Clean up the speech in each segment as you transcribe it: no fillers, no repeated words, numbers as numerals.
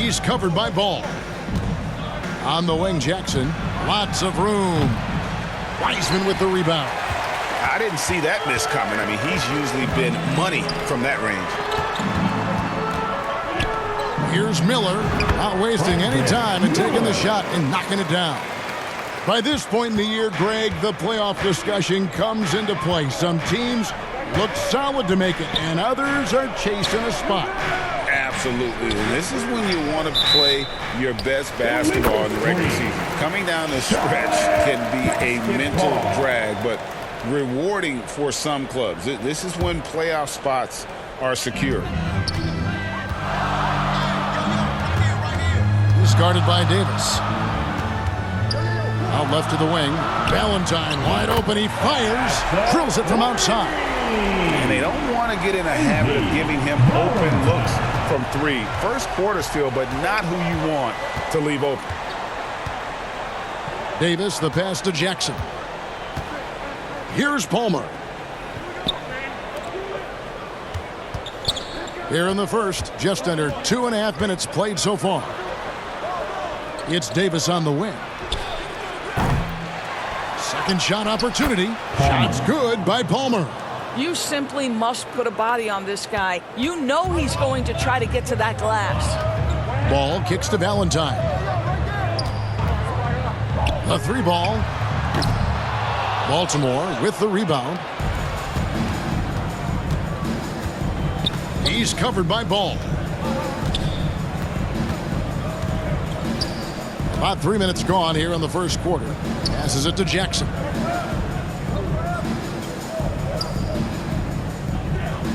He's covered by Ball. On the wing, Jackson. Lots of room. Wiseman with the rebound. I didn't see that miss coming. I mean, he's usually been money from that range. Here's Miller, not wasting any time and taking the shot and knocking it down. By this point in the year, Greg, the playoff discussion comes into play. Some teams look solid to make it, and others are chasing a spot. Absolutely. And this is when you want to play your best basketball in the regular season. Coming down the stretch can be a mental drag, but rewarding for some clubs. This is when playoff spots are secure. He's guarded by Davis. Out left to the wing. Valentine wide open. He fires. Drills it from outside. And they don't want to get in a habit of giving him open looks from three. First quarter still, but not who you want to leave open. Davis, the pass to Jackson. Here's Palmer. Here in the first, just under 2.5 minutes played so far. It's Davis on the wing. Second shot opportunity. Shot's good by Palmer. You simply must put a body on this guy. You know he's going to try to get to that glass. Ball kicks to Valentine. The three ball. Baltimore with the rebound. He's covered by Ball. About 3 minutes gone here in the first quarter. Passes it to Jackson.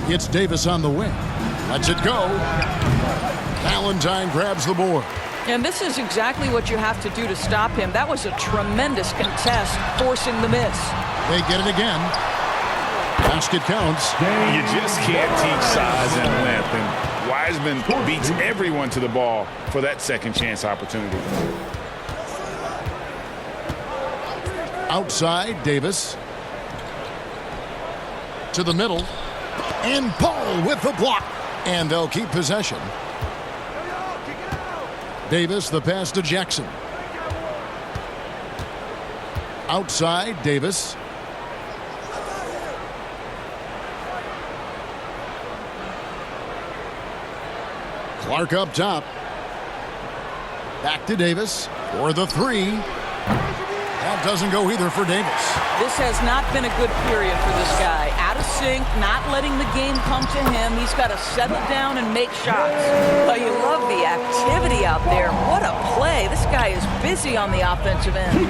It's Davis on the wing. Lets it go. Valentine grabs the board. And this is exactly what you have to do to stop him. That was a tremendous contest, forcing the miss. They get it again. Basket counts. You just can't teach size and length. And Wiseman beats everyone to the ball for that second chance opportunity. Outside, Davis. To the middle. And Paul with the block. And they'll keep possession. Davis, the pass to Jackson. Outside, Davis. Clark up top. Back to Davis for the three. That doesn't go either for Davis. This has not been a good period for this guy. Out of sync, not letting the game come to him. He's got to settle down and make shots. But you love the activity out there. What a play. This guy is busy on the offensive end.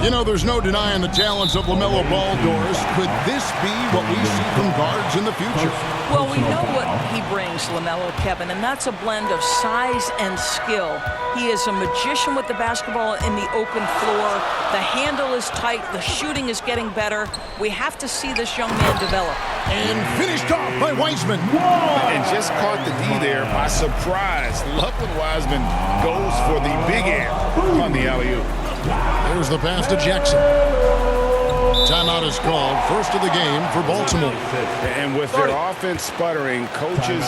You know, there's no denying the talents of LaMelo Ball, Doris. Could this be what we see from guards in the future? Well, we know what he brings, LaMelo, Kevin, and that's a blend of size and skill. He is a magician with the basketball in the open floor. The handle is tight. The shooting is getting better. We have to see this young man develop. And finished off by Wiseman. And just caught the D there by surprise. Love when Wiseman goes for the big air on the alley-oop. There's the pass to Jackson. Timeout is called. First of the game for Baltimore. And with their offense sputtering, coaches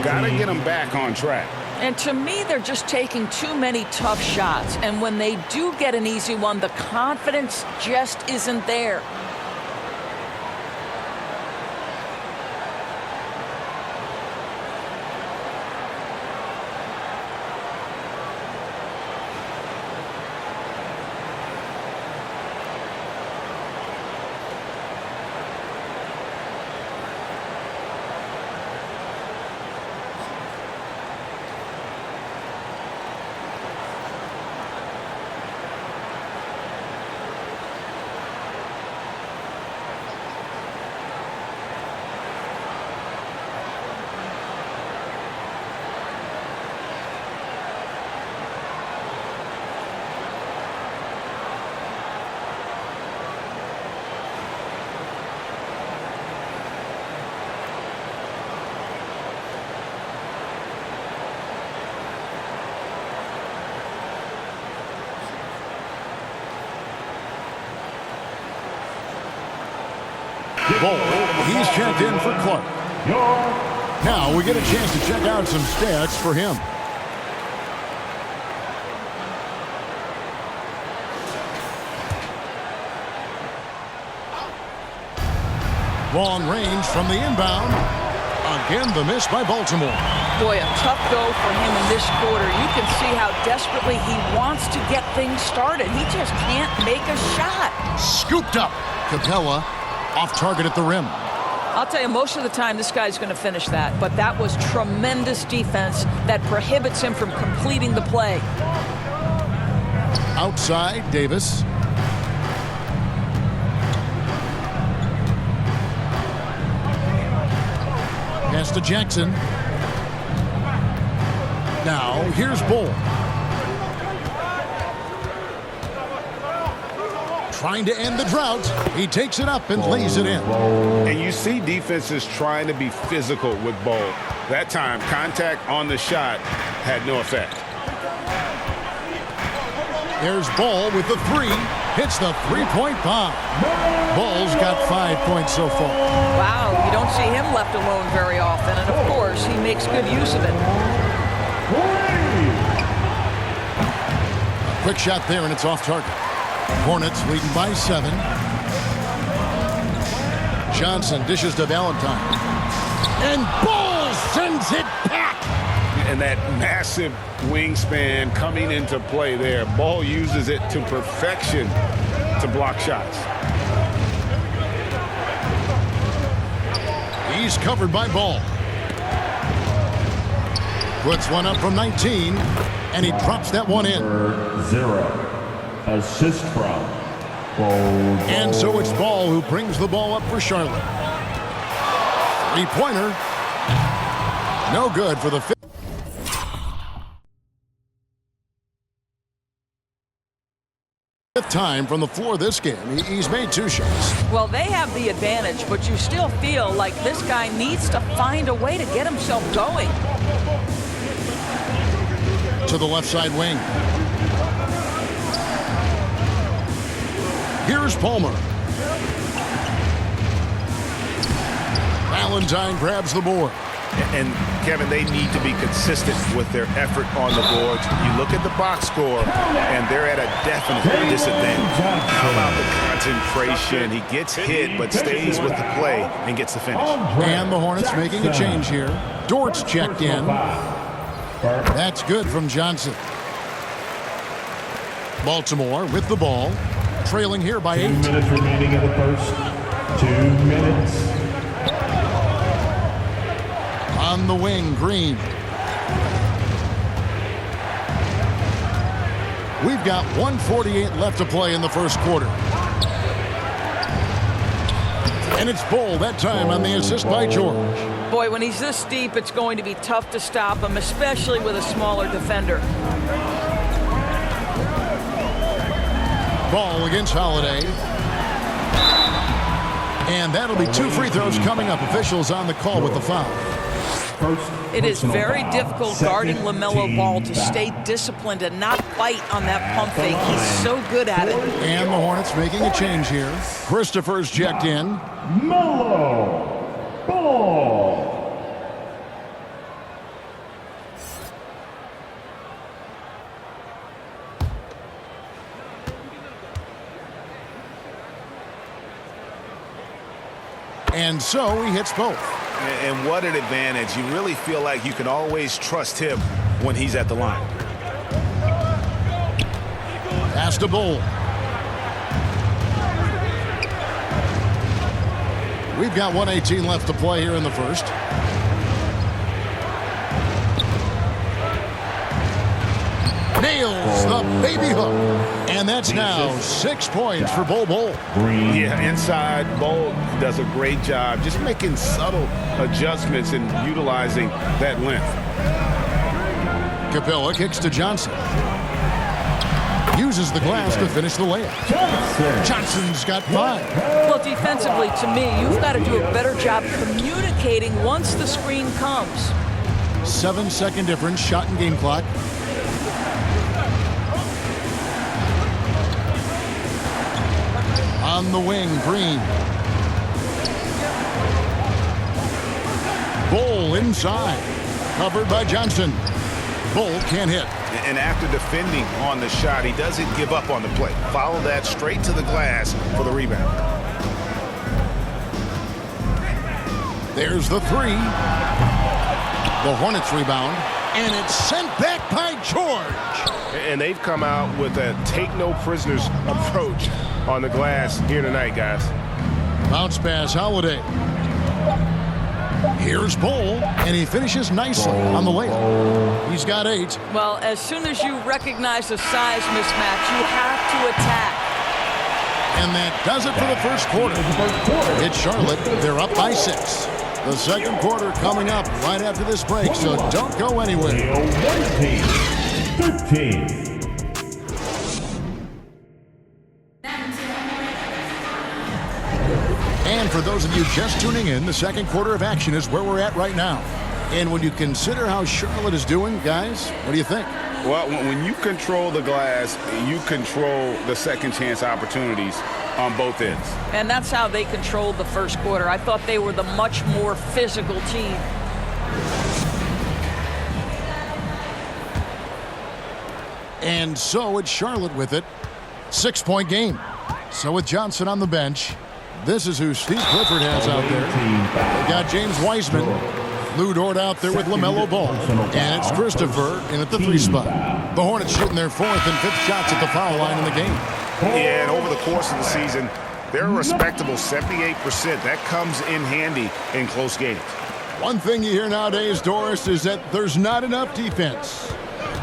got to get them back on track. And to me, they're just taking too many tough shots. And when they do get an easy one, the confidence just isn't there. Ball, he's checked in for Clark. Now we get a chance to check out some stats for him. Long range from the inbound. Again, the miss by Baltimore. Boy, a tough go for him in this quarter. You can see how desperately he wants to get things started. He just can't make a shot. Scooped up. Capella off target at the rim. I'll tell you, most of the time this guy's going to finish that, but that was tremendous defense that prohibits him from completing the play. Outside, Davis. Pass to Jackson. Now, here's Bull. Trying to end the drought. He takes it up and lays it in. And you see defenses trying to be physical with Bull. That time, contact on the shot had no effect. There's Bull with the three. Hits the three-point bomb. Bull's got 5 points so far. Wow, you don't see him left alone very often, and of course, he makes good use of it. A quick shot there, and it's off target. Hornets leading by 7. Johnson dishes to Valentine. And Bull sends it back. And that massive wingspan coming into play there. Ball uses it to perfection to block shots. He's covered by Ball. Puts one up from 19, and he drops that one in. 0. Assist from Ball. And so it's Ball who brings the ball up for Charlotte. Three-pointer. No good for the fifth. Time from the floor this game. He's made 2 shots. Well, they have the advantage, but you still feel like this guy needs to find a way to get himself going. To the left side wing. Here's Palmer. Valentine grabs the board. And, Kevin, they need to be consistent with their effort on the boards. You look at the box score, and they're at a definite disadvantage. How about the concentration? He gets hit, but stays with the play and gets the finish. And the Hornets making a change here. Dort's checked in. That's good from Johnson. Baltimore with the ball. Trailing here by 8. 2 minutes remaining in the first. 2 minutes. On the wing, Green. We've got 1:48 left to play in the first quarter. And it's Bull that time on the assist by George. Boy, when he's this deep, it's going to be tough to stop him, especially with a smaller defender. Ball against Holiday. And that'll be 2 free throws coming up. Officials on the call with the foul. It is very difficult guarding LaMelo Ball to stay disciplined and not bite on that pump fake. He's so good at it. And the Hornets making a change here. Christopher's checked in. Melo Ball. And so he hits both. And what an advantage. You really feel like you can always trust him when he's at the line. Pass to Bull. We've got 1:18 left to play here in the first. Nails the baby hook. And that's now 6 points for Bull. Yeah, inside, Bull does a great job just making subtle adjustments and utilizing that length. Capella kicks to Johnson. Uses the glass to finish the layup. Johnson's got 5. Well, defensively, to me, you've got to do a better job communicating once the screen comes. 7-second difference, shot and game clock. On the wing, Green. Bull inside. Covered by Johnson. Bull can't hit. And after defending on the shot, he doesn't give up on the play. Follow that straight to the glass for the rebound. There's the three. The Hornets rebound. And it's sent back by George. And they've come out with a take-no-prisoners approach on the glass here tonight, guys. Bounce pass, Holiday. Here's Bull, and he finishes nicely on the layup. He's got 8. Well, as soon as you recognize a size mismatch, you have to attack. And that does it for the first quarter. It's Charlotte. They're up by 6. The second quarter coming up right after this break, so don't go anywhere. 13. And for those of you just tuning in, the second quarter of action is where we're at right now. And when you consider how Charlotte is doing, guys, what do you think? Well, when you control the glass, you control the second chance opportunities on both ends. And that's how they controlled the first quarter. I thought they were the much more physical team. And so it's Charlotte with it. 6-point game. So with Johnson on the bench, this is who Steve Clifford has out there. They've got James Wiseman. Lou Dort out there with LaMelo Ball. And it's Christopher in at the 3 spot. The Hornets shooting their 4th and 5th shots at the foul line in the game. Yeah, and over the course of the season, they're a respectable 78%. That comes in handy in close games. One thing you hear nowadays, Doris, is that there's not enough defense.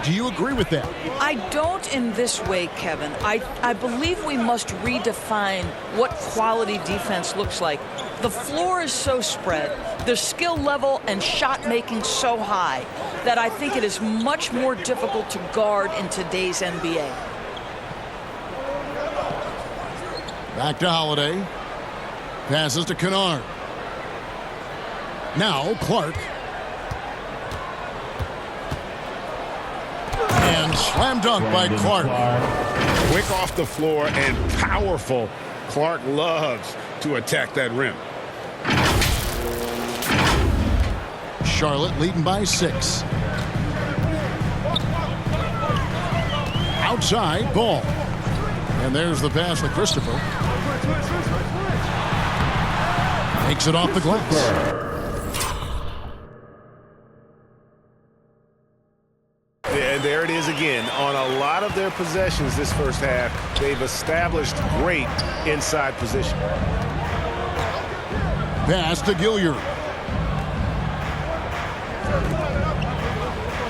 Do you agree with that? I don't in this way, Kevin. I believe we must redefine what quality defense looks like. The floor is so spread, the skill level and shot making so high that I think it is much more difficult to guard in today's NBA. Back to Holiday. Passes to Kennard. Now Clark. And slam dunk by Clark. Quick off the floor and powerful. Clark loves to attack that rim. Charlotte leading by 6. Outside, Ball. And there's the pass to Christopher. Takes it off the glass. And there it is again. On a lot of their possessions this first half, they've established great inside position. Pass to Gilliard.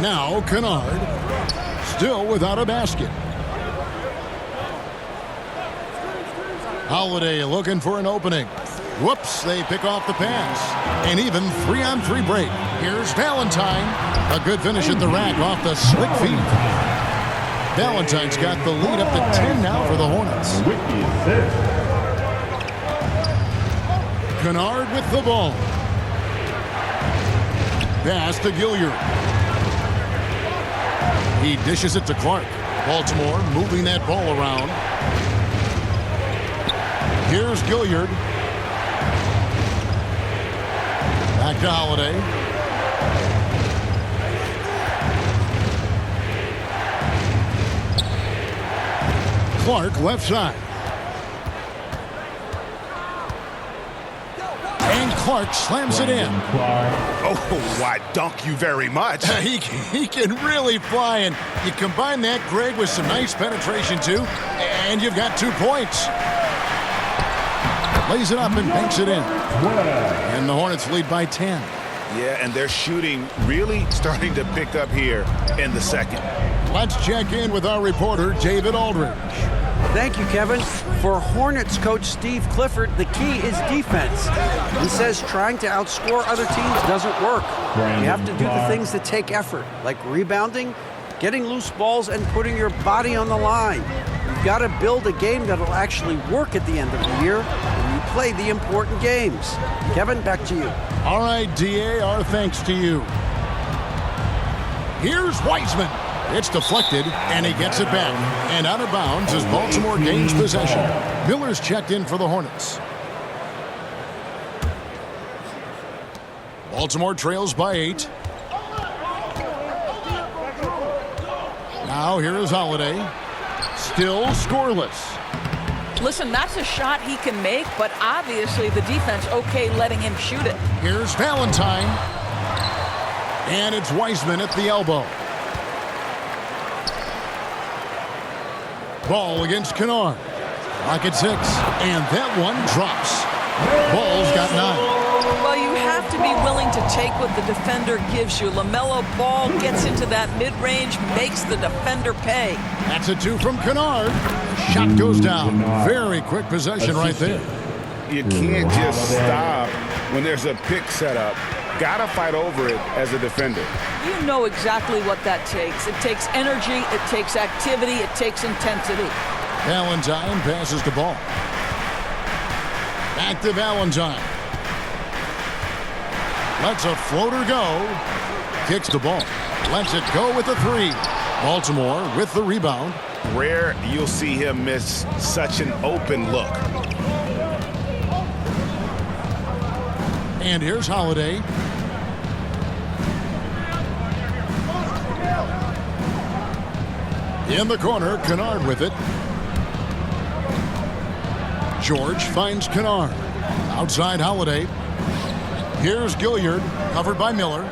Now Kennard. Still without a basket. Holiday looking for an opening. Whoops, they pick off the pass. And even 3-on-3 break. Here's Valentine. A good finish at the rack off the slick feet. Valentine's got the lead up to 10 now for the Hornets. Kennard with the ball. Pass to Gilliard. He dishes it to Clark. Baltimore moving that ball around. Here's Gilliard. Back to Holiday. Clark left side. And Clark slams it in. Oh, why, dunk you very much. He can really fly, and you combine that, Greg, with some nice penetration, too, and you've got 2 points. Lays it up and banks it in. And the Hornets lead by 10. Yeah, and their shooting really starting to pick up here in the second. Let's check in with our reporter, David Aldridge. Thank you, Kevin. For Hornets coach Steve Clifford, the key is defense. He says trying to outscore other teams doesn't work. You have to do the things that take effort, like rebounding, getting loose balls, and putting your body on the line. You've got to build a game that'll actually work at the end of the year when you play the important games. Kevin, back to you. All right, DA, our thanks to you. Here's Wiseman. It's deflected, and he gets it back. And out of bounds as Baltimore gains possession. Miller's checked in for the Hornets. Baltimore trails by 8. Now here is Holiday. Still scoreless. Listen, that's a shot he can make, but obviously the defense okay letting him shoot it. Here's Valentine. And it's Wiseman at the elbow. Ball against Kennard. Clock at 6. And that one drops. Ball's got 9. Well, you have to be willing to take what the defender gives you. LaMelo Ball gets into that mid-range, makes the defender pay. That's a 2 from Kennard. Shot goes down. Very quick possession right there. You can't just stop when there's a pick set up. Gotta fight over it as a defender. You know exactly what that takes. It takes energy, it takes activity, it takes intensity. Valentine passes the ball. Back to Valentine. Lets a floater go. Kicks the ball. Lets it go with a 3. Baltimore with the rebound. Rare you'll see him miss such an open look. And here's Holiday. In the corner, Kennard with it. George finds Kennard. Outside Holiday. Here's Gilliard, covered by Miller.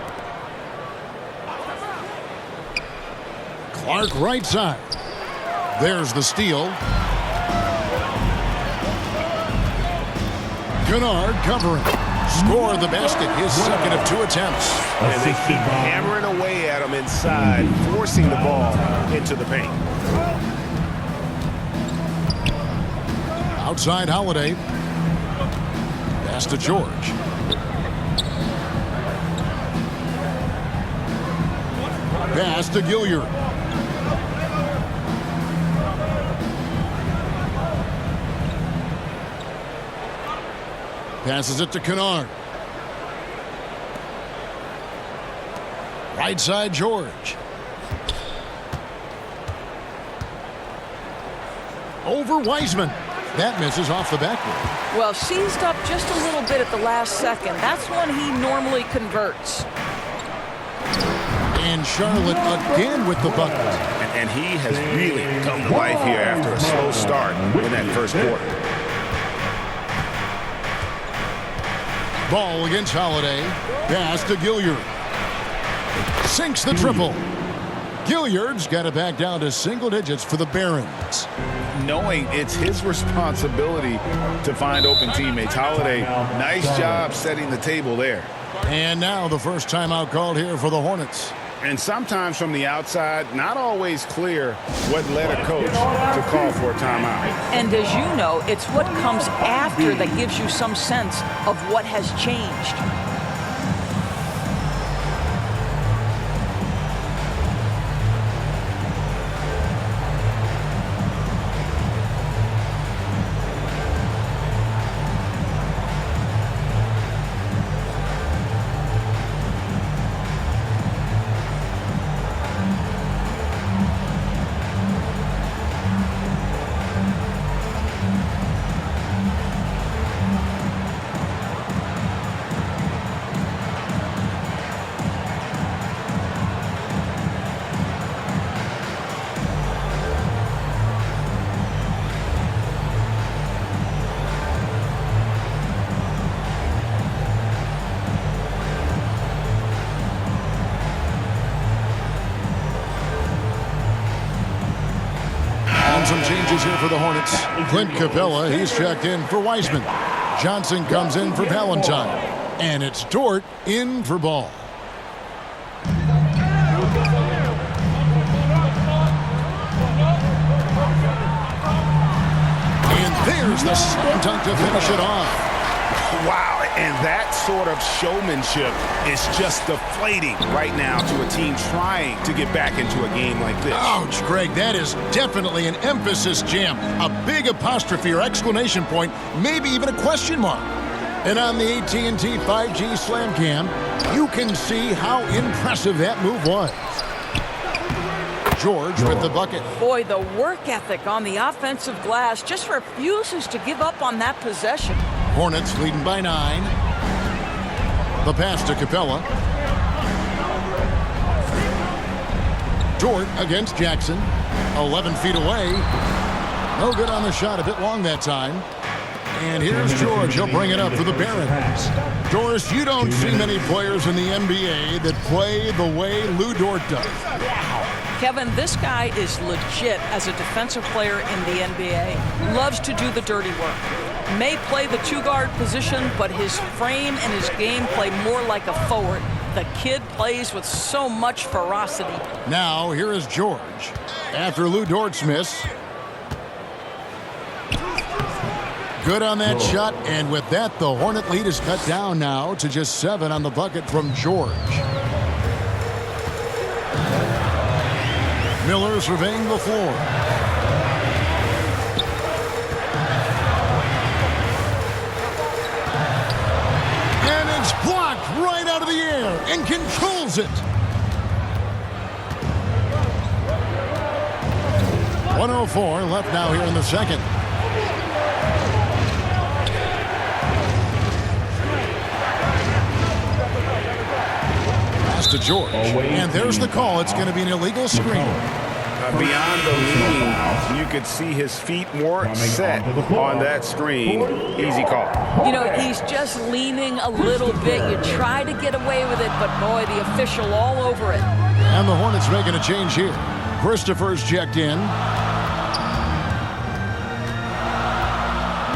Clark right side. There's the steal. Kennard covering. Score the basket, his second of 2 attempts. And they keep hammering away at him inside, forcing the ball into the paint. Outside Holiday. Pass to George. Pass to Gilliard. Passes it to Kennard. Right side George. Over Wiseman. That misses off the backboard. Well, seized up just a little bit at the last second. That's when he normally converts. And Charlotte again with the bucket. And he has really come to life here after a slow start in that first quarter. Ball against Holiday. Pass to Gilliard. Sinks the triple. Gilliard's got it back down to single digits for the Barons. Knowing it's his responsibility to find open teammates. Holiday, nice job setting the table there. And now the first timeout called here for the Hornets. And sometimes from the outside, not always clear what led a coach to call for a timeout. And as you know, it's what comes after that gives you some sense of what has changed. Some changes here for the Hornets. Clint Capella, he's checked in for Wiseman. Johnson comes in for Valentine. And it's Dort in for Ball. And there's the slam dunk to finish it off. Wow, and that sort of showmanship is just deflating right now to a team trying to get back into a game like this. Ouch, Greg, that is definitely an emphasis jam. A big apostrophe or exclamation point, maybe even a question mark. And on the AT&T 5G Slam Cam, you can see how impressive that move was. George with the bucket. Boy, the work ethic on the offensive glass just refuses to give up on that possession. Hornets leading by 9. The pass to Capella. Dort against Jackson. 11 feet away. No good on the shot, a bit long that time. And here's George. He'll bring it up for the Barons. Doris, you don't see many players in the NBA that play the way Lou Dort does. Kevin, this guy is legit as a defensive player in the NBA. Loves to do the dirty work. May play the two-guard position, but his frame and his game play more like a forward. The kid plays with so much ferocity. Now, here is George. After Lou Dort's miss. Good on that shot, and with that, the Hornet lead is cut down now to just 7 on the bucket from George. Miller surveying the floor. And it's blocked right out of the air and controls it. 1:04 left now here in the second. To George, and there's the call. It's going to be an illegal screen. Beyond the lean, you could see his feet more set on that screen. Easy call. You know, he's just leaning a little bit. You try to get away with it, but boy, the official all over it. And the Hornets making a change here. Christopher's checked in.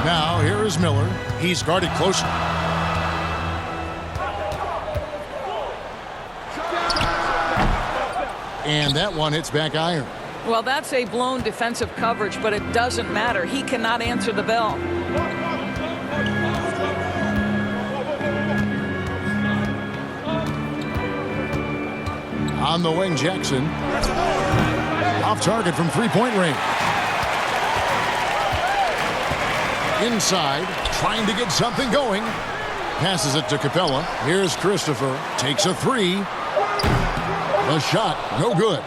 Now here is Miller. He's guarded closely. And that one hits back iron. Well, that's a blown defensive coverage, but it doesn't matter. He cannot answer the bell. On the wing, Jackson. Off target from three-point range. Inside, trying to get something going. Passes it to Capella. Here's Christopher. Takes a three. The shot, no good.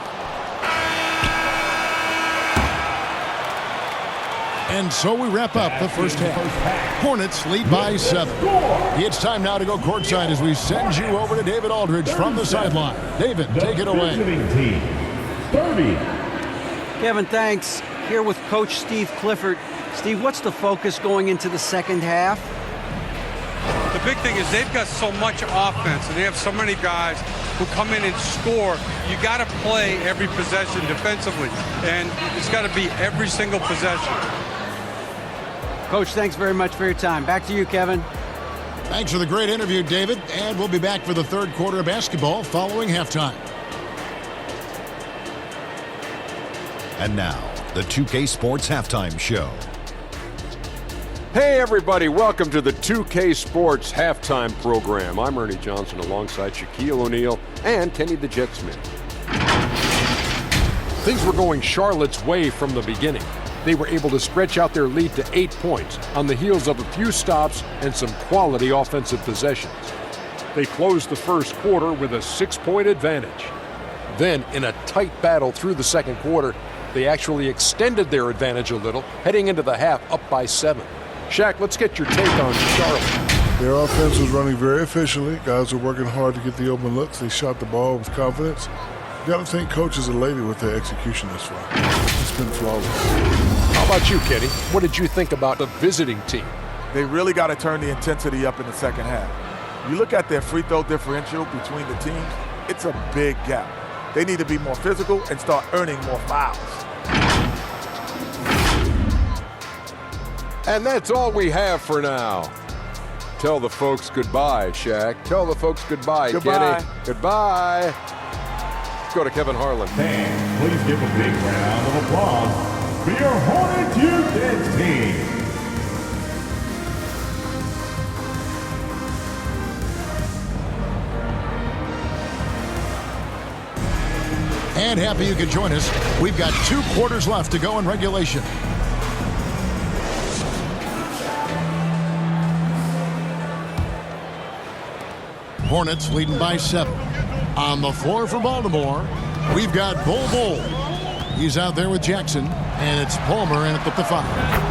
And so we wrap up the first half. Hornets lead by 7. It's time now to go courtside as we send you over to David Aldridge from the sideline. David, take it away. Kevin, thanks. Here with Coach Steve Clifford. Steve, what's the focus going into the second half? The big thing is they've got so much offense, and they have so many guys who come in and score. You got to play every possession defensively, and it's got to be every single possession. Coach, thanks very much for your time. Back to you, Kevin. Thanks for the great interview, David. And we'll be back for the third quarter of basketball following halftime. And now, the 2K Sports Halftime Show. Hey everybody, welcome to the 2K Sports Halftime Program. I'm Ernie Johnson alongside Shaquille O'Neal and Kenny the Jet Smith. Things were going Charlotte's way from the beginning. They were able to stretch out their lead to 8 points on the heels of a few stops and some quality offensive possessions. They closed the first quarter with a 6-point advantage. Then, in a tight battle through the second quarter, they actually extended their advantage a little, heading into the half up by 7. Shaq, let's get your take on Charlotte. Their offense was running very efficiently. Guys were working hard to get the open looks. They shot the ball with confidence. You got to think coaches are elated with their execution this far. It's been flawless. How about you, Kenny? What did you think about the visiting team? They really got to turn the intensity up in the second half. You look at their free throw differential between the teams, it's a big gap. They need to be more physical and start earning more fouls. And that's all we have for now. Tell the folks goodbye, Shaq. Tell the folks goodbye, Kenny. Goodbye. Let's go to Kevin Harlan. And please give a big round of applause for your Hornets Youth team. And happy you could join us. We've got 2 quarters left to go in regulation. Hornets leading by 7. On the floor for Baltimore, we've got Bol. He's out there with Jackson, and it's Palmer in at the 5.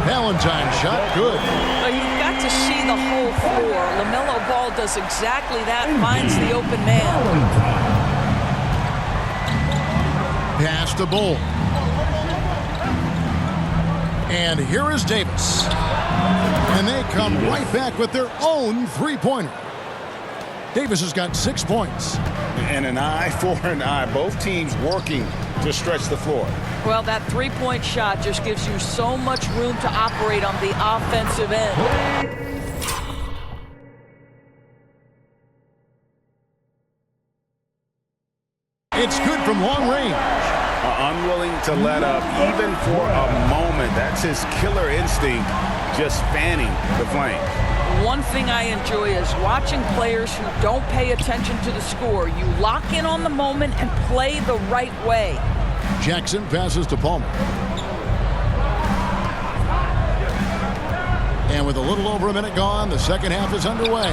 Valentine shot, good. But you've got to see the whole floor. LaMelo Ball does exactly that, finds the open man. Pass to Bol. And here is Davis. And they come right back with their own three-pointer. Davis has got 6 points. And an eye for an eye. Both teams working to stretch the floor. Well, that three-point shot just gives you so much room to operate on the offensive end. It's good from long range. Unwilling to let up even for a moment. That's his killer instinct, just fanning the flame. One thing I enjoy is watching players who don't pay attention to the score. You lock in on the moment and play the right way. Jackson passes to Palmer. And with a little over a minute gone, the second half is underway.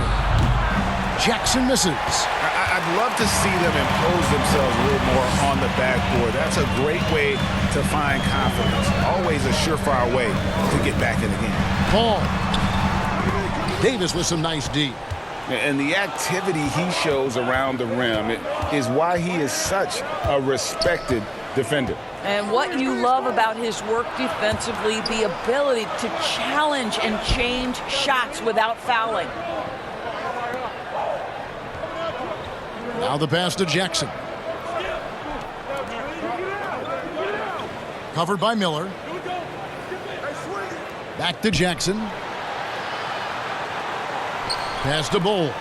Jackson misses. I'd love to see them impose themselves a little more on the backboard. That's a great way to find confidence. Always a surefire way to get back in the game. Paul. Davis with some nice D. And the activity he shows around the rim is why he is such a respected defender. And what you love about his work defensively, the ability to challenge and change shots without fouling. Now the pass to Jackson. Covered by Miller. Back to Jackson. Pass to Bull.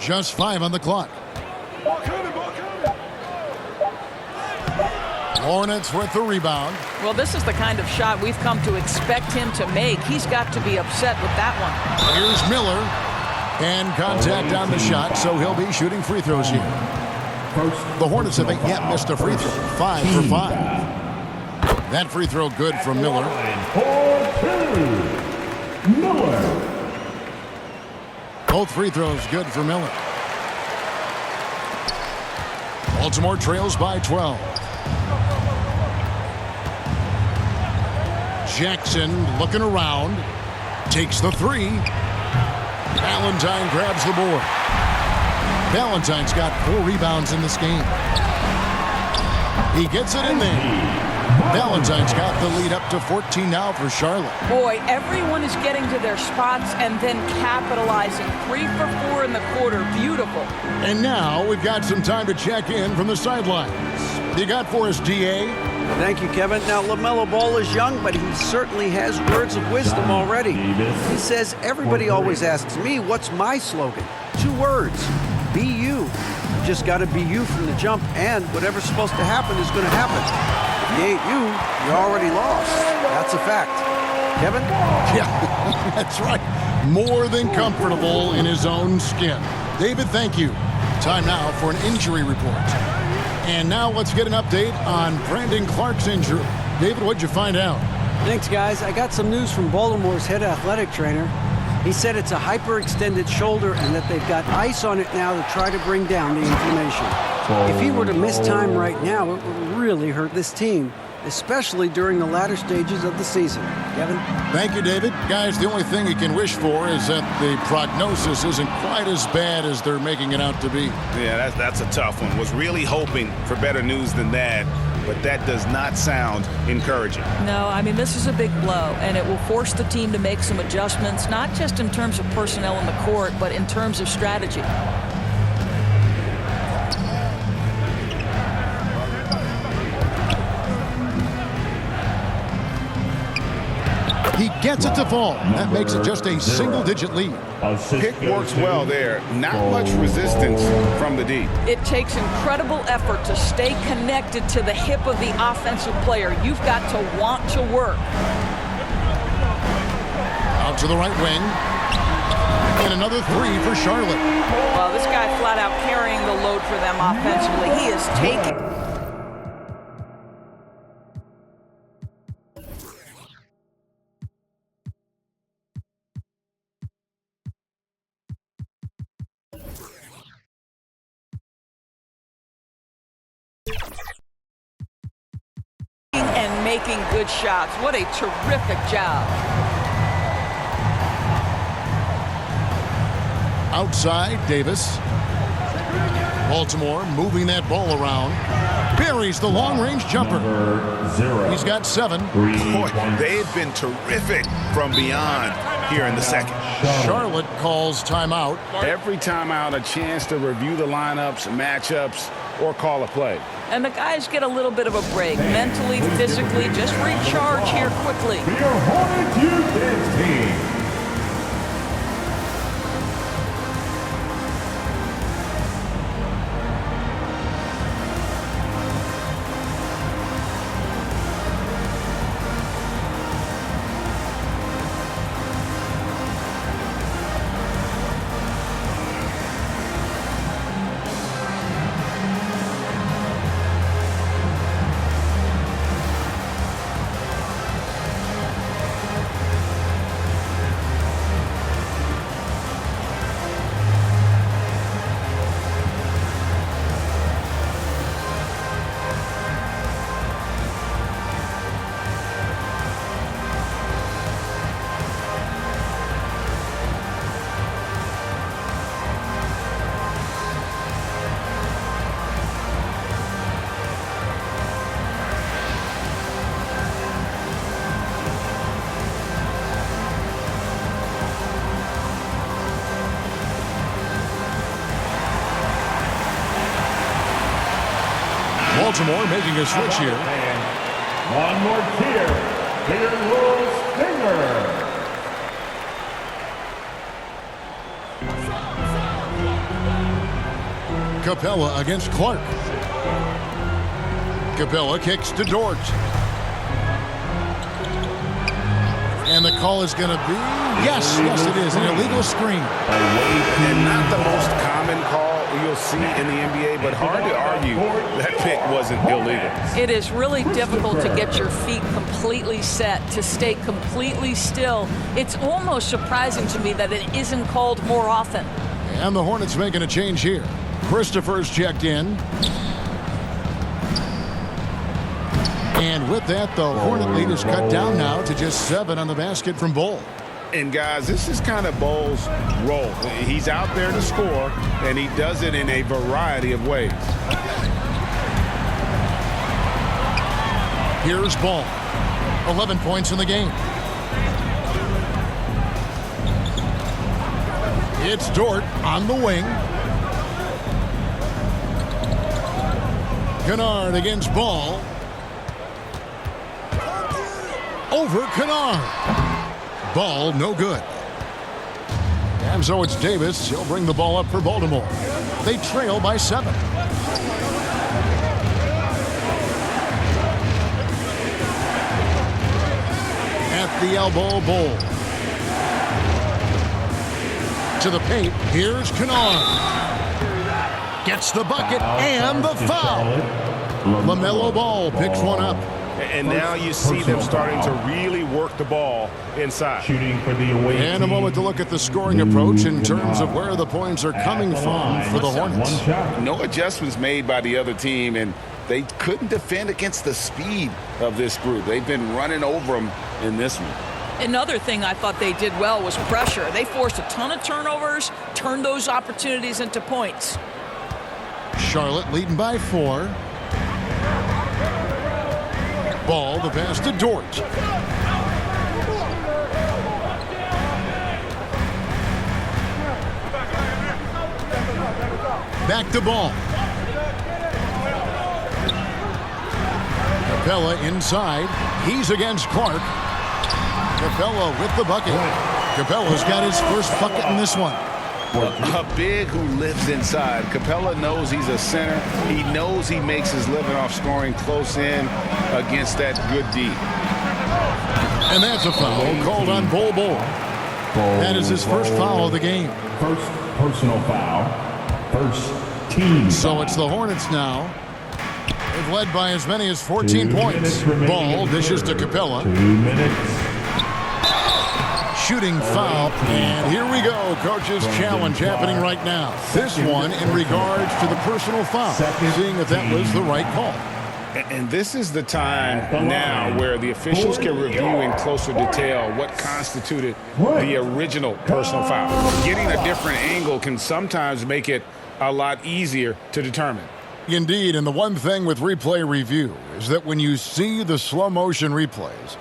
Just 5 on the clock. Hornets with the rebound. Well, this is the kind of shot we've come to expect him to make. He's got to be upset with that one. Here's Miller. And contact on the shot, so he'll be shooting free throws here. The Hornets haven't yet missed a free throw. 5 for 5. That free throw good from Miller. Both free throws good for Miller. Baltimore trails by 12. Jackson looking around. Takes the three. Valentine grabs the board. Valentine's got 4 rebounds in this game. He gets it in there. Valentine's got the lead up to 14 now for Charlotte. Boy, everyone is getting to their spots and then capitalizing. 3 for 4 in the quarter. Beautiful. And now we've got some time to check in from the sidelines. You got for us, DA? Thank you, Kevin. Now, LaMelo Ball is young, but he certainly has words of wisdom already. He says, everybody always asks me, what's my slogan? 2 words. Be you. You just got to be you from the jump, and whatever's supposed to happen is going to happen. If you ain't you, you already lost. That's a fact. Kevin? Yeah, that's right. More than comfortable in his own skin. David, thank you. Time now for an injury report. And now let's get an update on Brandon Clark's injury. David, what'd you find out? Thanks, guys. I got some news from Baltimore's head athletic trainer. He said it's a hyperextended shoulder and that they've got ice on it now to try to bring down the inflammation. If he were to miss time right now, it would really hurt this team, especially during the latter stages of the season. Kevin? Thank you, David. Guys, the only thing you can wish for is that the prognosis isn't quite as bad as they're making it out to be. Yeah, that's a tough one. Was really hoping for better news than that, but that does not sound encouraging. No, I mean, this is a big blow, and it will force the team to make some adjustments, not just in terms of personnel in the court, but in terms of strategy. He gets it to fall. That makes it just a single-digit lead. Pick works well there. Not much resistance from the D. It takes incredible effort to stay connected to the hip of the offensive player. You've got to want to work. Out to the right wing. And another 3 for Charlotte. Well, this guy flat out carrying the load for them offensively. He is taking. And making good shots. What a terrific job. Outside, Davis. Baltimore moving that ball around. Buries the long-range jumper. He's got 7. Boy, they have been terrific from beyond here in the second. Charlotte calls timeout. Every timeout, a chance to review the lineups, matchups, or call a play. And the guys get a little bit of a break, mentally, physically, just recharge here quickly. For your Hornets Youth Dance Team. Baltimore making a switch here. One more tier. Bigger Little Stinger. Capella against Clark. Capella kicks to Dort. And the call is going to be, yes, it is, an illegal screen. And not the most common call you'll see in the NBA, but hard to argue that pick wasn't illegal. It is really difficult to get your feet completely set, to stay completely still. It's almost surprising to me that it isn't called more often. And the Hornets making a change here. Christopher's checked in. And with that, the Hornet lead is cut down now to just 7 on the basket from Bull. And guys, this is kind of Bull's role. He's out there to score, and he does it in a variety of ways. Here's Ball. 11 points in the game. It's Dort on the wing. Kennard against Ball. Over Kennard. Ball no good. And so it's Davis. He'll bring the ball up for Baltimore. They trail by 7. At the elbow, Bull. To the paint. Here's Kennard. Gets the bucket and the foul. LaMelo Ball picks one up. And now you see them starting to really work the ball inside. Shooting for the away team. And a moment to look at the scoring approach in terms of where the points are coming from for the Hornets. No adjustments made by the other team, and they couldn't defend against the speed of this group. They've been running over them in this one. Another thing I thought they did well was pressure. They forced a ton of turnovers, turned those opportunities into points. Charlotte leading by 4. Ball, the pass to Dort. Back to Ball. Capella inside. He's against Clark. Capella with the bucket. Capella's got his first bucket in this one. A big who lives inside. Capella knows he's a center. He knows he makes his living off scoring close in against that good D. And that's a foul called on Bull. That is his first foul of the game. First personal foul. First team. So it's the Hornets now. They've led by as many as 14 points. Ball dishes to Capella. 2 minutes. Shooting foul, and here we go. Coach's challenge happening right now. This one in regards to the personal foul, seeing if that was the right call. And this is the time now where the officials can review in closer detail what constituted the original personal foul. Getting a different angle can sometimes make it a lot easier to determine. Indeed, and the one thing with replay review is that when you see the slow motion replays,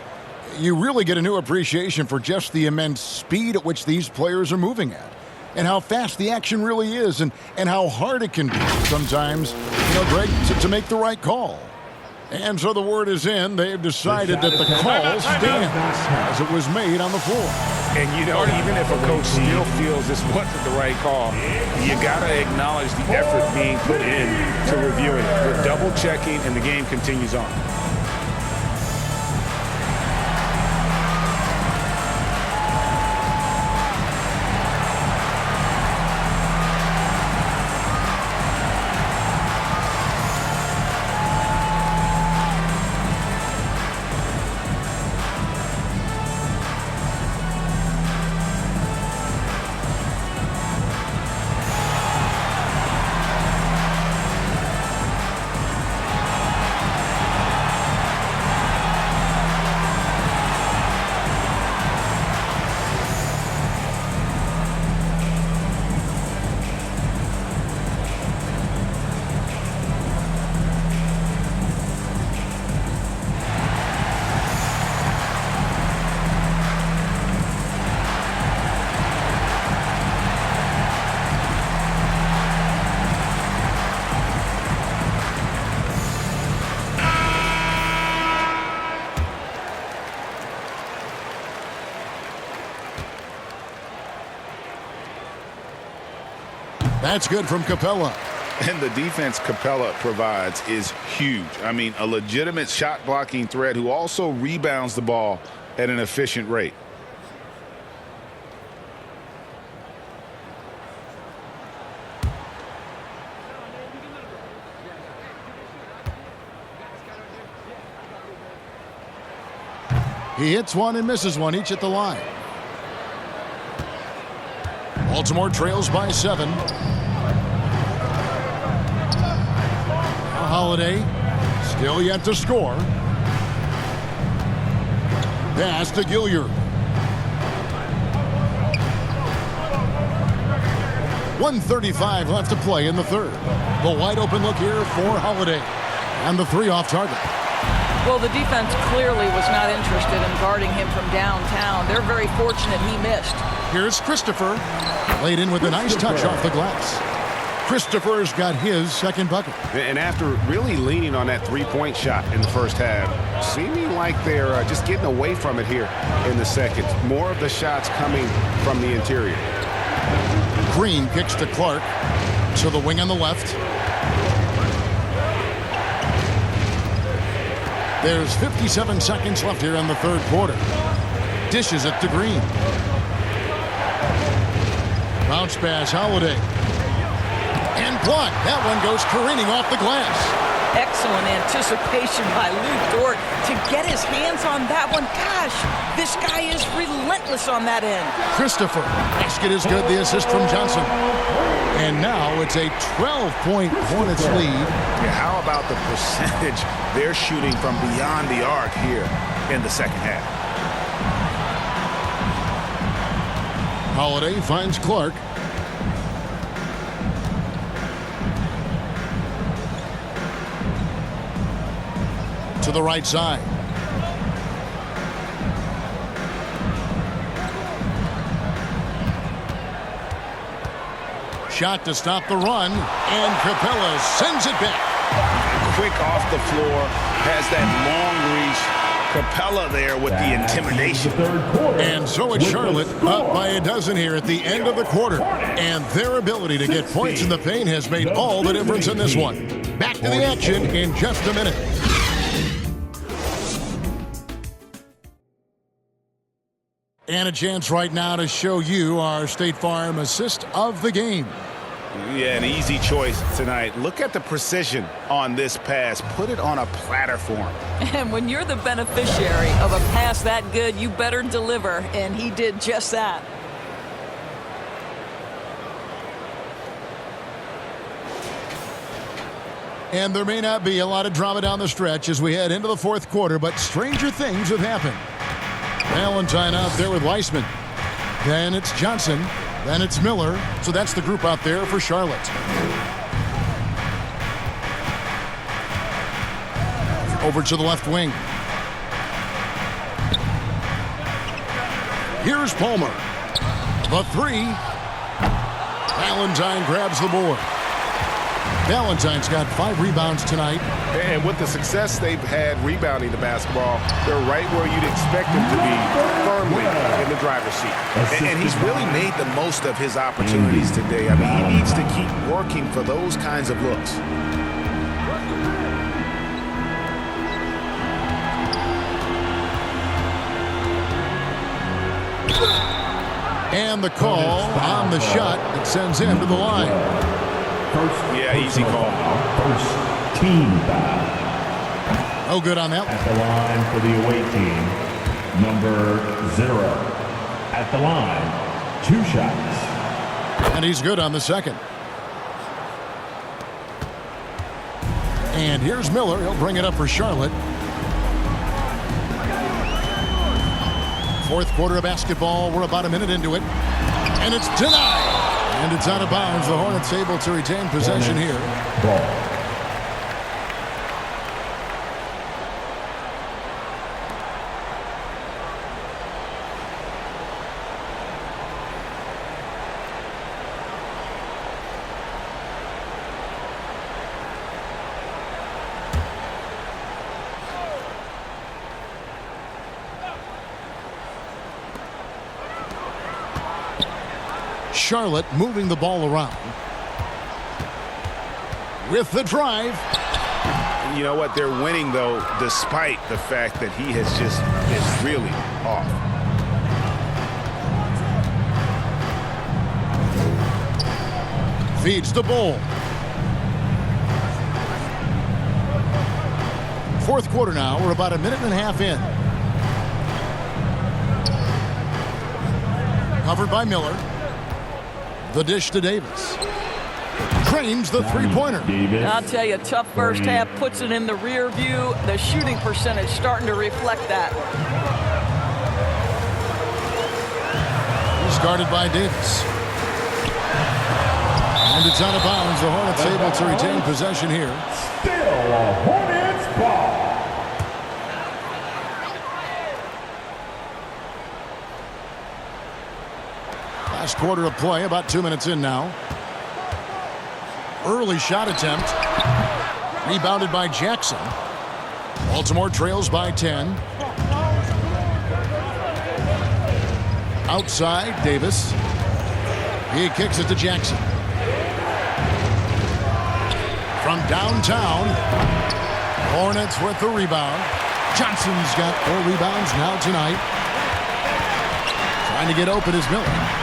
you really get a new appreciation for just the immense speed at which these players are moving at, and how fast the action really is, and how hard it can be sometimes, Greg, to make the right call. And so the word is in. They've decided that the call stands as it was made on the floor. And, even if a coach still feels this wasn't the right call, you got to acknowledge the effort being put in to reviewing it. We're double-checking, and the game continues on. That's good from Capella. And the defense Capella provides is huge. I mean, a legitimate shot blocking threat who also rebounds the ball at an efficient rate. He hits one and misses one, each at the line. Baltimore trails by 7. Holiday still yet to score. Pass to Gilliard. 1:35 left to play in the third. The wide open look here for Holiday. And the 3 off target. Well, the defense clearly was not interested in guarding him from downtown. They're very fortunate he missed. Here's Christopher. Laid in with a nice touch off the glass. Christopher's got his second bucket. And after really leaning on that three-point shot in the first half, seeming like they're just getting away from it here in the second. More of the shots coming from the interior. Green kicks to Clark. To the wing on the left. There's 57 seconds left here in the third quarter. Dishes it to Green. Bounce pass, Holiday. And blocked. That one goes careening off the glass. Excellent anticipation by Lou Dort to get his hands on that one. Gosh, this guy is relentless on that end. Christopher. Basket is good. The assist from Johnson. And now it's a 12-point Hornets lead. Yeah, how about the percentage they're shooting from beyond the arc here in the second half? Holiday finds Clark. To the right side. Shot to stop the run, and Capella sends it back. Quick off the floor, has that long reach. Capella there with the intimidation. And so it's Charlotte up by a dozen here at the end of the quarter. And their ability to get points in the paint has made all the difference in this one. Back to the action in just a minute. And a chance right now to show you our State Farm assist of the game. Yeah, an easy choice tonight. Look at the precision on this pass. Put it on a platter form. And when you're the beneficiary of a pass that good, you better deliver. And he did just that. And there may not be a lot of drama down the stretch as we head into the fourth quarter, but stranger things have happened. Valentine out there with Weissman. Then it's Johnson. Then it's Miller. So that's the group out there for Charlotte. Over to the left wing. Here's Palmer. The three. Valentine grabs the board. Valentine's got 5 rebounds tonight. And with the success they've had rebounding the basketball, they're right where you'd expect them to be, firmly in the driver's seat. And he's really made the most of his opportunities today. I mean, he needs to keep working for those kinds of looks. And the call on the shot that sends him to the line. Yeah, easy call. First team foul. No good on that one. At the line for the away team, number 0. At the line, 2 shots. And he's good on the second. And here's Miller. He'll bring it up for Charlotte. Fourth quarter of basketball. We're about a minute into it. And it's denied. And it's out of bounds. The Hornets able to retain possession here. Ball. Charlotte moving the ball around. With the drive. You know what? They're winning, though, despite the fact that he has just is really off. Feeds the ball. Fourth quarter now. We're about a minute and a half in. Covered by Miller. The dish to Davis. Trains the three-pointer. I'll tell you, tough first half, puts it in the rear view. The shooting percentage starting to reflect that. He's guarded by Davis. And it's out of bounds. The Hornets able to retain possession here. Still a Hornets ball. Last quarter of play, about 2 minutes in now. Early shot attempt. Rebounded by Jackson. Baltimore trails by 10. Outside, Davis. He kicks it to Jackson. From downtown, Hornets with the rebound. Johnson's got 4 rebounds now tonight. Trying to get open is Miller.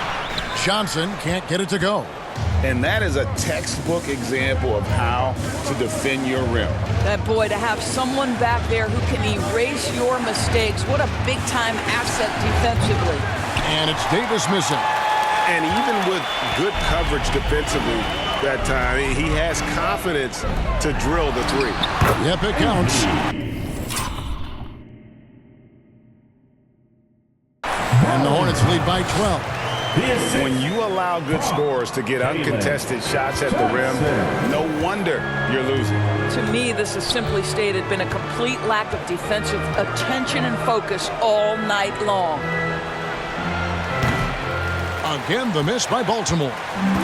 Johnson can't get it to go. And that is a textbook example of how to defend your rim. That boy, to have someone back there who can erase your mistakes, what a big-time asset defensively. And it's Davis missing. And even with good coverage defensively that time, he has confidence to drill the three. Yep, it counts. And the Hornets lead by 12. When you allow good scorers to get uncontested shots at the rim, no wonder you're losing. To me, this has simply stated been a complete lack of defensive attention and focus all night long. Again, the miss by Baltimore.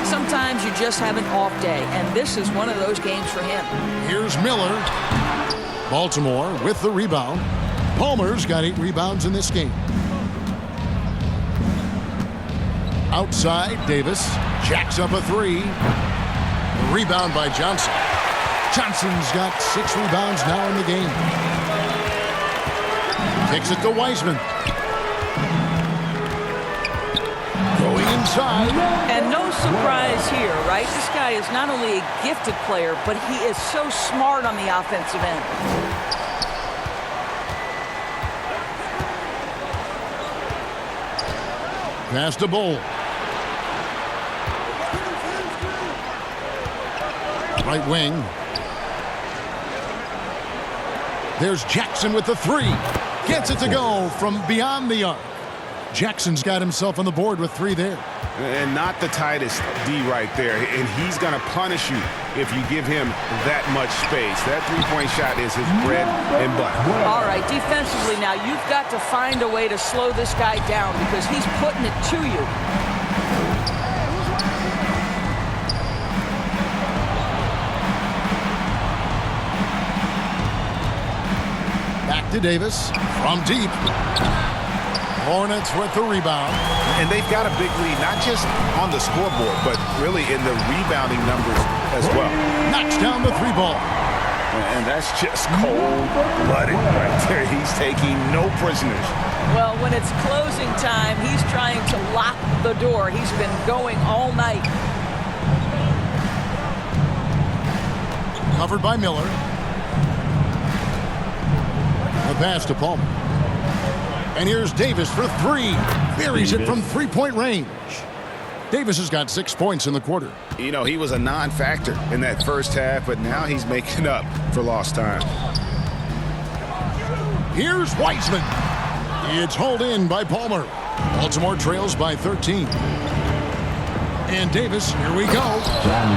Sometimes you just have an off day, and this is one of those games for him. Here's Miller. Baltimore with the rebound. Palmer's got 8 rebounds in this game. Outside, Davis jacks up a 3. Rebound by Johnson. Johnson's got 6 rebounds now in the game. Takes it to Wiseman. Going inside. And no surprise here, right? This guy is not only a gifted player, but he is so smart on the offensive end. Pass to Bull. Right wing. There's Jackson with the 3. Gets it to go from beyond the arc. Jackson's got himself on the board with 3 there. And not the tightest D right there. And he's going to punish you if you give him that much space. That three-point shot is his bread and butter. All right, defensively now, you've got to find a way to slow this guy down because he's putting it to you. Back to Davis from deep. Hornets with the rebound. And they've got a big lead, not just on the scoreboard, but really in the rebounding numbers as well. Knocks down the 3 ball. And that's just cold-blooded right there. He's taking no prisoners. Well, when it's closing time, he's trying to lock the door. He's been going all night. Covered by Miller. The pass to Palmer. And here's Davis for 3. Buries it from 3-point range. Davis has got 6 points in the quarter. You know, he was a non-factor in that first half, but now he's making up for lost time. Here's Wiseman. It's hauled in by Palmer. Baltimore trails by 13. And Davis, here we go.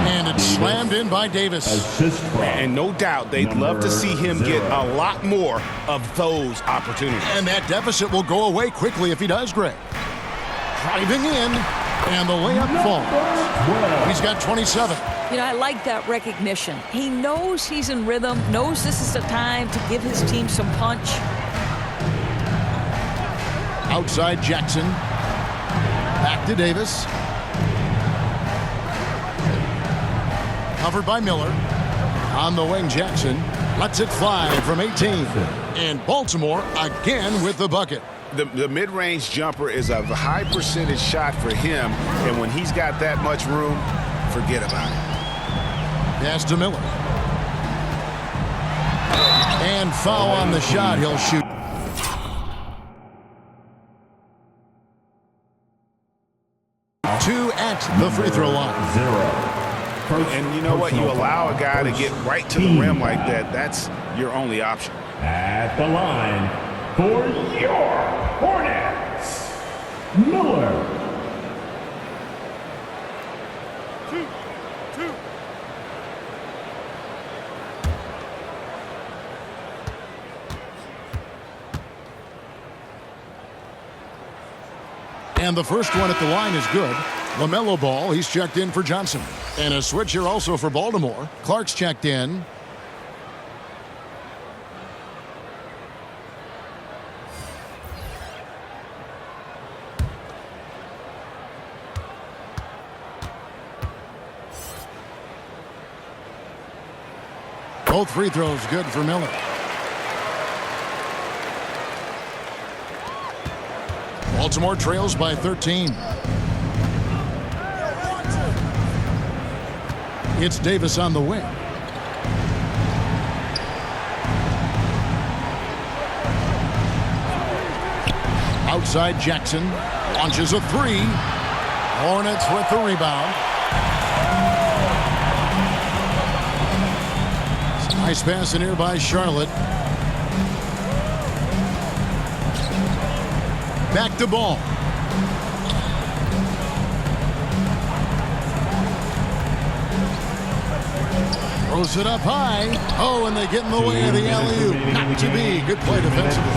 And it's slammed in by Davis. And no doubt they'd love to see him get a lot more of those opportunities. And that deficit will go away quickly if he does, Greg. Driving in, and the layup falls. He's got 27. You know, I like that recognition. He knows he's in rhythm, knows this is the time to give his team some punch. Outside Jackson. Back to Davis. Covered by Miller. On the wing, Jackson lets it fly from 18. And Baltimore again with the bucket. The mid-range jumper is a high percentage shot for him, and when he's got that much room, forget about it. Pass to Miller. And foul on the shot. He'll shoot. Two at the free throw line. 0. And you know what? You allow a guy to get right to the rim like that. That's your only option. At the line for your Hornets, Miller. 2. And the first one at the line is good. LaMelo Ball, he's checked in for Johnson. And a switch here also for Baltimore. Clark's checked in. Both free throws good for Miller. Baltimore trails by 13. It's Davis on the wing. Outside Jackson. Launches a 3. Hornets with the rebound. Nice pass in here by Charlotte. Back to Ball. Throws it up high. Oh, and they get in the way of the alley-oop. Not to be. Good play defensively.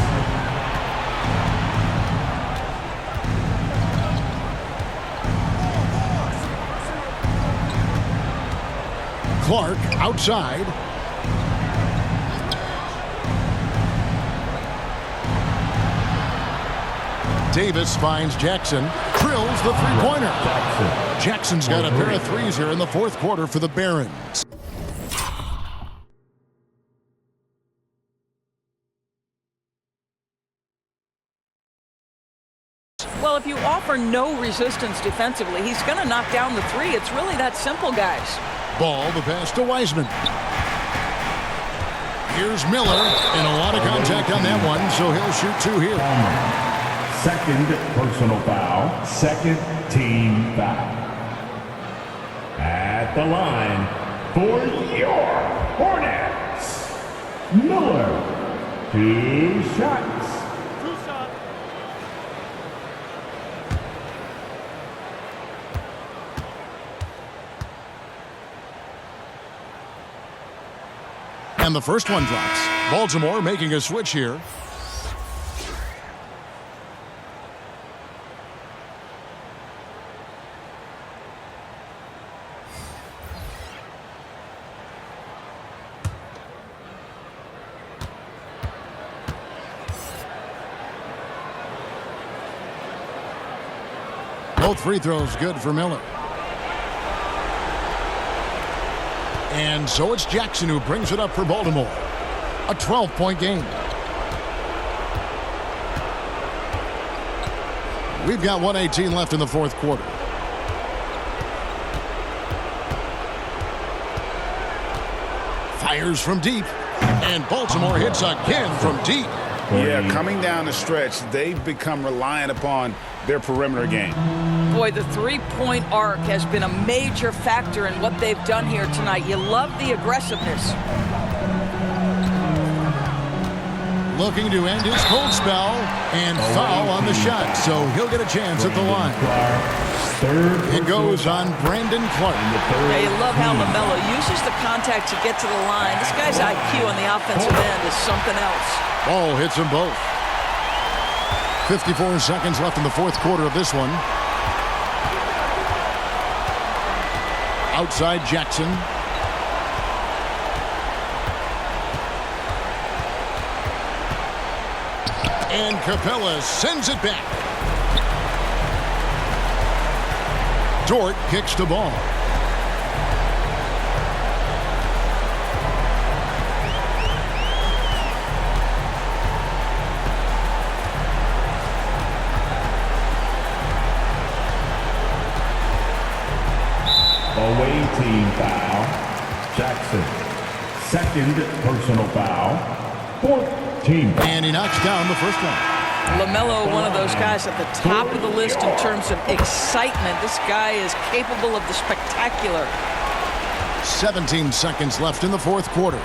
Clark outside. Davis finds Jackson. Drills the three-pointer. Jackson's got a pair of threes here in the fourth quarter for the Barons. Well, if you offer no resistance defensively, he's going to knock down the 3. It's really that simple, guys. Ball, the pass to Wiseman. Here's Miller, and a lot of contact on that one, so he'll shoot 2 here. Second personal foul, second team foul. At the line for your Hornets, Miller. 2 shots. And the first one drops. Baltimore making a switch here. Both free throws good for Miller. And so it's Jackson who brings it up for Baltimore. A 12-point game. We've got 1:18 left in the fourth quarter. Fires from deep. And Baltimore hits again from deep. Yeah, coming down the stretch, they've become reliant upon their perimeter game. Boy, the three-point arc has been a major factor in what they've done here tonight. You love the aggressiveness. Looking to end his cold spell and foul on the shot, so he'll get a chance at the line. It goes on Brandon Clark. Yeah, you love how LaMelo uses the contact to get to the line. This guy's IQ on the offensive end is something else. Ball hits them both. 54 seconds left in the fourth quarter of this one. Outside Jackson. And Capella sends it back. Dort kicks the ball. Away team foul. Jackson. Second personal foul. Fourth team foul. And he knocks down the first one. LaMelo, one of those guys at the top of the list in terms of excitement. This guy is capable of the spectacular. 17 seconds left in the fourth quarter.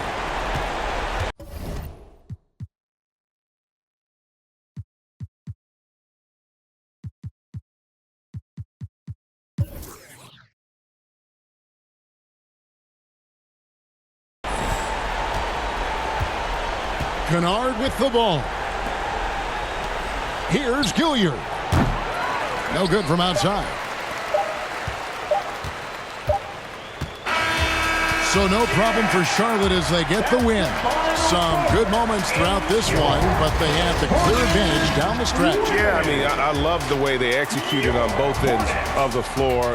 Kennard with the ball. Here's Gilliard. No good from outside. So no problem for Charlotte as they get the win. Some good moments throughout this one, but they have the clear advantage down the stretch. Yeah, I mean, I love the way they executed on both ends of the floor.